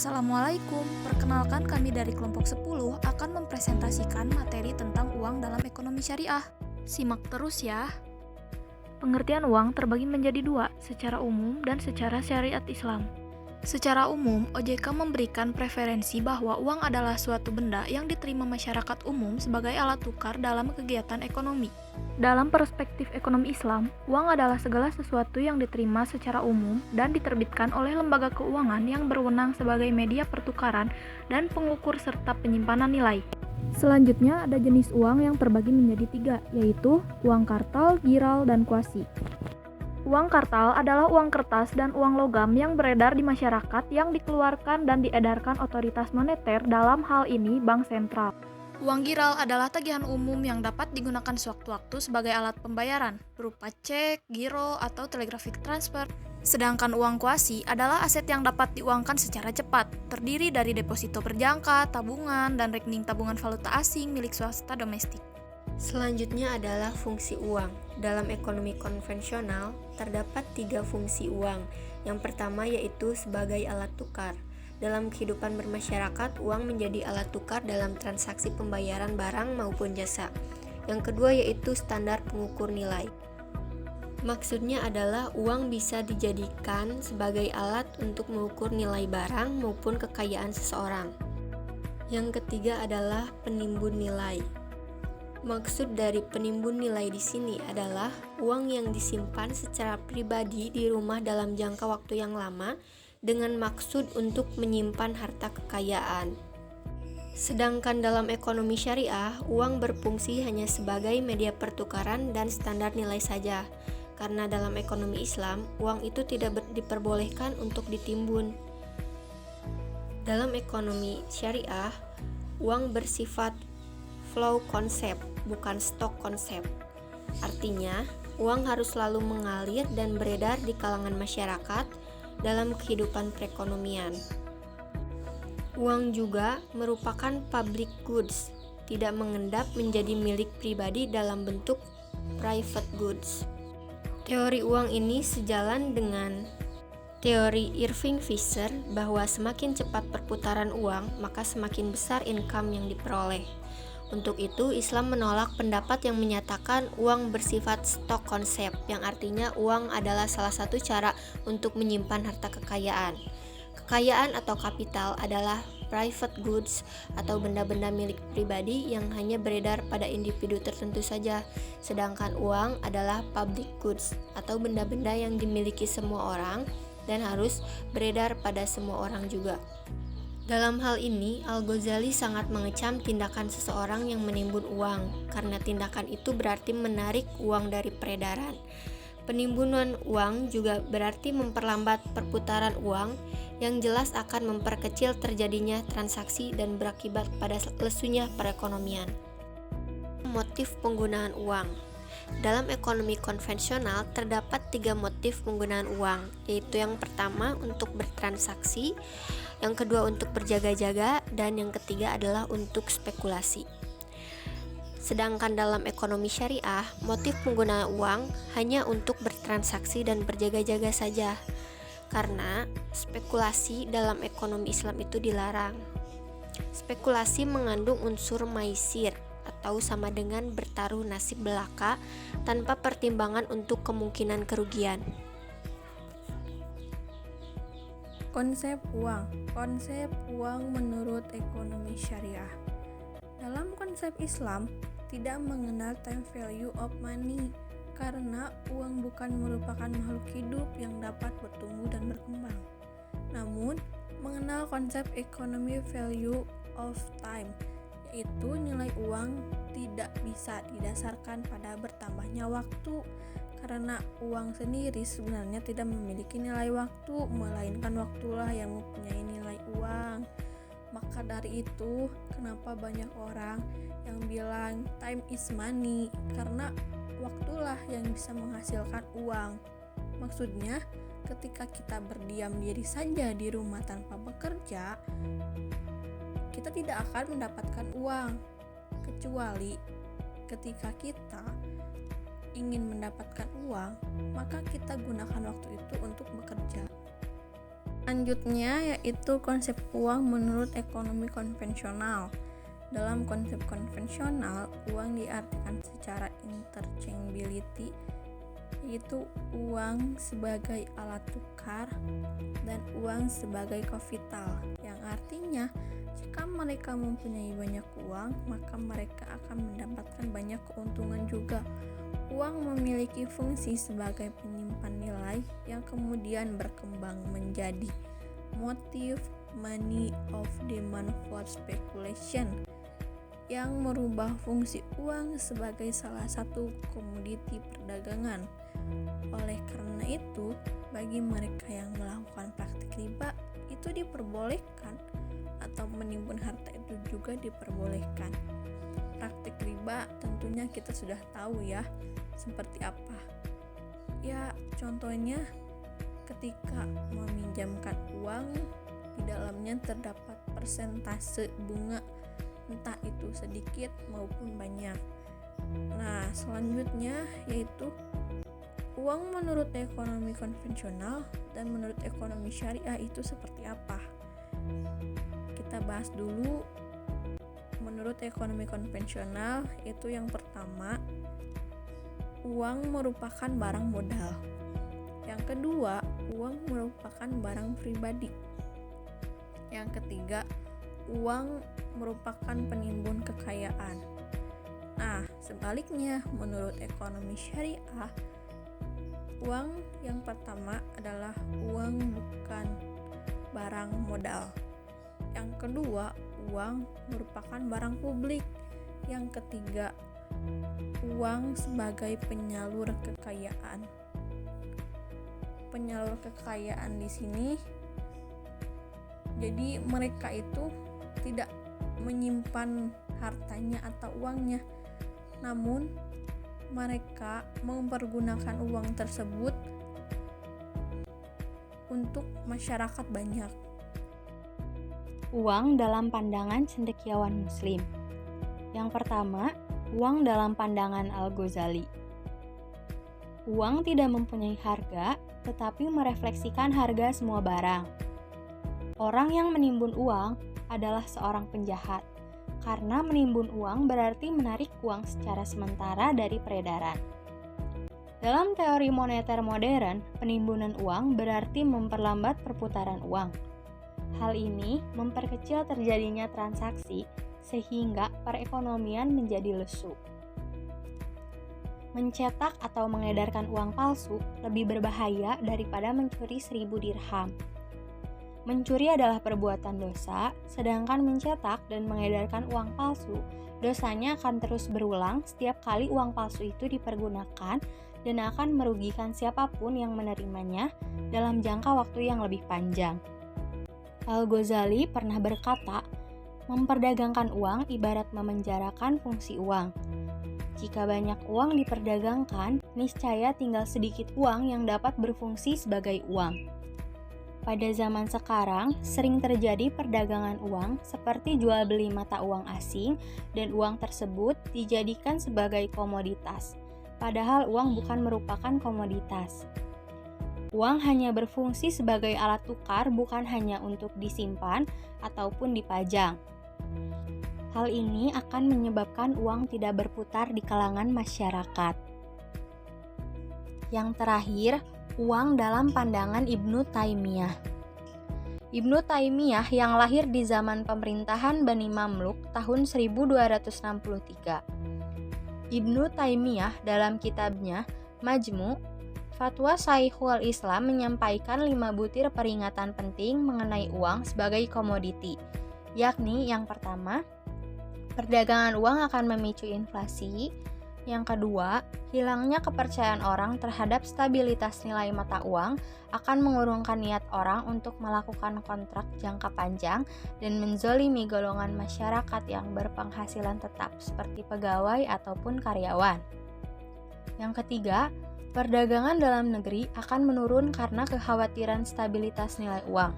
Assalamualaikum, perkenalkan kami dari kelompok 10 akan mempresentasikan materi tentang uang dalam ekonomi syariah. Simak terus ya. Pengertian uang terbagi menjadi dua, secara umum dan secara syariat Islam. Secara umum, OJK memberikan preferensi bahwa uang adalah suatu benda yang diterima masyarakat umum sebagai alat tukar dalam kegiatan ekonomi. Dalam perspektif ekonomi Islam, uang adalah segala sesuatu yang diterima secara umum dan diterbitkan oleh lembaga keuangan yang berwenang sebagai media pertukaran dan pengukur serta penyimpanan nilai. Selanjutnya ada jenis uang yang terbagi menjadi tiga, yaitu uang kartal, giral, dan kuasi. Uang kartal adalah uang kertas dan uang logam yang beredar di masyarakat yang dikeluarkan dan diedarkan otoritas moneter, dalam hal ini bank sentral. Uang giral adalah tagihan umum yang dapat digunakan sewaktu-waktu sebagai alat pembayaran, berupa cek, giro, atau telegraphic transfer. Sedangkan uang kuasi adalah aset yang dapat diuangkan secara cepat, terdiri dari deposito berjangka, tabungan, dan rekening tabungan valuta asing milik swasta domestik. Selanjutnya adalah fungsi uang. Dalam ekonomi konvensional, terdapat 3 fungsi uang. Yang pertama yaitu sebagai alat tukar. Dalam kehidupan bermasyarakat, uang menjadi alat tukar dalam transaksi pembayaran barang maupun jasa. Yang kedua yaitu standar pengukur nilai. Maksudnya adalah uang bisa dijadikan sebagai alat untuk mengukur nilai barang maupun kekayaan seseorang. Yang ketiga adalah penimbun nilai. Maksud dari penimbun nilai di sini adalah uang yang disimpan secara pribadi di rumah dalam jangka waktu yang lama dengan maksud untuk menyimpan harta kekayaan. Sedangkan dalam ekonomi syariah, uang berfungsi hanya sebagai media pertukaran dan standar nilai saja. Karena dalam ekonomi Islam, uang itu tidak diperbolehkan untuk ditimbun. Dalam ekonomi syariah, uang bersifat flow konsep, bukan stok konsep. Artinya, uang harus selalu mengalir dan beredar di kalangan masyarakat dalam kehidupan perekonomian. Uang juga merupakan public goods, tidak mengendap menjadi milik pribadi dalam bentuk private goods. Teori uang ini sejalan dengan teori Irving Fisher bahwa semakin cepat perputaran uang, maka semakin besar income yang diperoleh. Untuk itu, Islam menolak pendapat yang menyatakan uang bersifat stok konsep, yang artinya uang adalah salah satu cara untuk menyimpan harta kekayaan. Kekayaan atau kapital adalah private goods atau benda-benda milik pribadi yang hanya beredar pada individu tertentu saja, sedangkan uang adalah public goods atau benda-benda yang dimiliki semua orang dan harus beredar pada semua orang juga. Dalam hal ini, Al-Ghazali sangat mengecam tindakan seseorang yang menimbun uang, karena tindakan itu berarti menarik uang dari peredaran. Penimbunan uang juga berarti memperlambat perputaran uang, yang jelas akan memperkecil terjadinya transaksi dan berakibat pada lesunya perekonomian. Motif penggunaan uang. Dalam ekonomi konvensional terdapat 3 motif penggunaan uang, yaitu yang pertama untuk bertransaksi, yang kedua untuk berjaga-jaga, dan yang ketiga adalah untuk spekulasi. Sedangkan dalam ekonomi syariah, motif penggunaan uang hanya untuk bertransaksi dan berjaga-jaga saja, karena spekulasi dalam ekonomi Islam itu dilarang. Spekulasi mengandung unsur maisir atau sama dengan bertaruh nasib belaka tanpa pertimbangan untuk kemungkinan kerugian. Konsep uang menurut ekonomi syariah. Dalam konsep Islam, tidak mengenal time value of money, karena uang bukan merupakan makhluk hidup yang dapat bertumbuh dan berkembang. Namun, mengenal konsep economy value of time, yaitu nilai uang tidak bisa didasarkan pada bertambahnya waktu, karena uang sendiri sebenarnya tidak memiliki nilai waktu, melainkan waktulah yang mempunyai nilai uang. Maka dari itu, kenapa banyak orang yang bilang time is money, karena waktulah yang bisa menghasilkan uang. Maksudnya, ketika kita berdiam diri saja di rumah tanpa bekerja, kita tidak akan mendapatkan uang, kecuali ketika kita ingin mendapatkan uang, maka kita gunakan waktu itu untuk bekerja. Selanjutnya yaitu konsep uang menurut ekonomi konvensional. Dalam konsep konvensional, uang diartikan secara interchangeability, yaitu uang sebagai alat tukar dan uang sebagai kapital, yang artinya jika mereka mempunyai banyak uang, maka mereka akan mendapatkan banyak keuntungan juga. Uang memiliki fungsi sebagai penyimpan nilai yang kemudian berkembang menjadi motif money of demand for speculation, yang merubah fungsi uang sebagai salah satu komoditi perdagangan. Oleh karena itu, bagi mereka yang melakukan praktik riba itu diperbolehkan, atau menimbun harta itu juga diperbolehkan. Praktik riba tentunya kita sudah tahu ya seperti apa. Ya, contohnya ketika meminjamkan uang, di dalamnya terdapat persentase bunga, entah itu sedikit maupun banyak. Nah, selanjutnya yaitu uang menurut ekonomi konvensional dan menurut ekonomi syariah itu seperti apa. Kita bahas dulu. Menurut ekonomi konvensional itu yang pertama, uang merupakan barang modal. Yang kedua, uang merupakan barang pribadi. Yang ketiga, uang merupakan penimbun kekayaan. Nah, sebaliknya menurut ekonomi syariah, uang yang pertama adalah uang bukan barang modal. Yang kedua, uang merupakan barang publik. Yang ketiga, uang sebagai penyalur kekayaan. Penyalur kekayaan di sini, jadi mereka itu tidak menyimpan hartanya atau uangnya, namun mereka mempergunakan uang tersebut untuk masyarakat banyak. Uang dalam pandangan cendekiawan Muslim. Yang pertama, uang dalam pandangan Al-Ghazali. Uang tidak mempunyai harga, tetapi merefleksikan harga semua barang. Orang yang menimbun uang adalah seorang penjahat, karena menimbun uang berarti menarik uang secara sementara dari peredaran. Dalam teori moneter modern, penimbunan uang berarti memperlambat perputaran uang. Hal ini memperkecil terjadinya transaksi sehingga perekonomian menjadi lesu. Mencetak atau mengedarkan uang palsu lebih berbahaya daripada mencuri 1000 dirham. Mencuri adalah perbuatan dosa, sedangkan mencetak dan mengedarkan uang palsu, dosanya akan terus berulang setiap kali uang palsu itu dipergunakan dan akan merugikan siapapun yang menerimanya dalam jangka waktu yang lebih panjang. Al-Ghazali pernah berkata, memperdagangkan uang ibarat memenjarakan fungsi uang. Jika banyak uang diperdagangkan, niscaya tinggal sedikit uang yang dapat berfungsi sebagai uang. Pada zaman sekarang, sering terjadi perdagangan uang seperti jual beli mata uang asing dan uang tersebut dijadikan sebagai komoditas, padahal uang bukan merupakan komoditas. Uang hanya berfungsi sebagai alat tukar, bukan hanya untuk disimpan ataupun dipajang. Hal ini akan menyebabkan uang tidak berputar di kalangan masyarakat. Yang terakhir, uang dalam pandangan Ibnu Taimiyah. Ibnu Taimiyah yang lahir di zaman pemerintahan Bani Mamluk tahun 1263. Ibnu Taimiyah dalam kitabnya Majmu' Fatwa Shaikhul Islam menyampaikan 5 butir peringatan penting mengenai uang sebagai komoditi, yakni yang pertama, perdagangan uang akan memicu inflasi. Yang kedua, hilangnya kepercayaan orang terhadap stabilitas nilai mata uang akan mengurungkan niat orang untuk melakukan kontrak jangka panjang dan menzolimi golongan masyarakat yang berpenghasilan tetap seperti pegawai ataupun karyawan. Yang ketiga, perdagangan dalam negeri akan menurun karena kekhawatiran stabilitas nilai uang.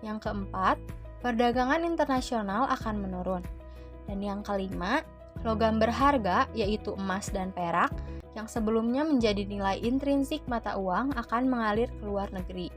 Yang keempat, perdagangan internasional akan menurun. Dan yang kelima, logam berharga yaitu emas dan perak yang sebelumnya menjadi nilai intrinsik mata uang akan mengalir ke luar negeri.